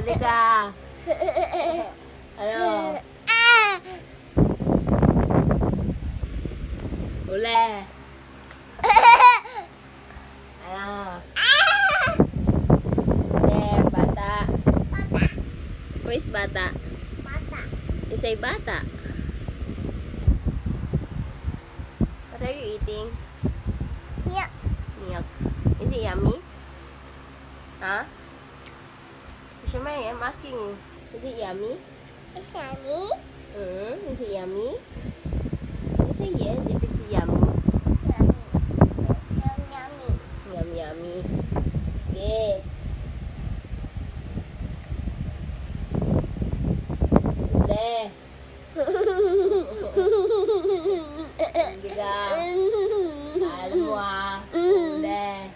Halika. Ano? Uli. Ano? Uli, bata. Who is bata? You say bata. What are you eating? Milk. Is it yummy? Huh? Shemai, I'm asking you. Is it yummy? It's yummy. Is it yummy? You say yes if it's yummy. It's yummy. It's yummy. Yum yummy. Okay. Uli. Halika. Alam mo ah. Uli.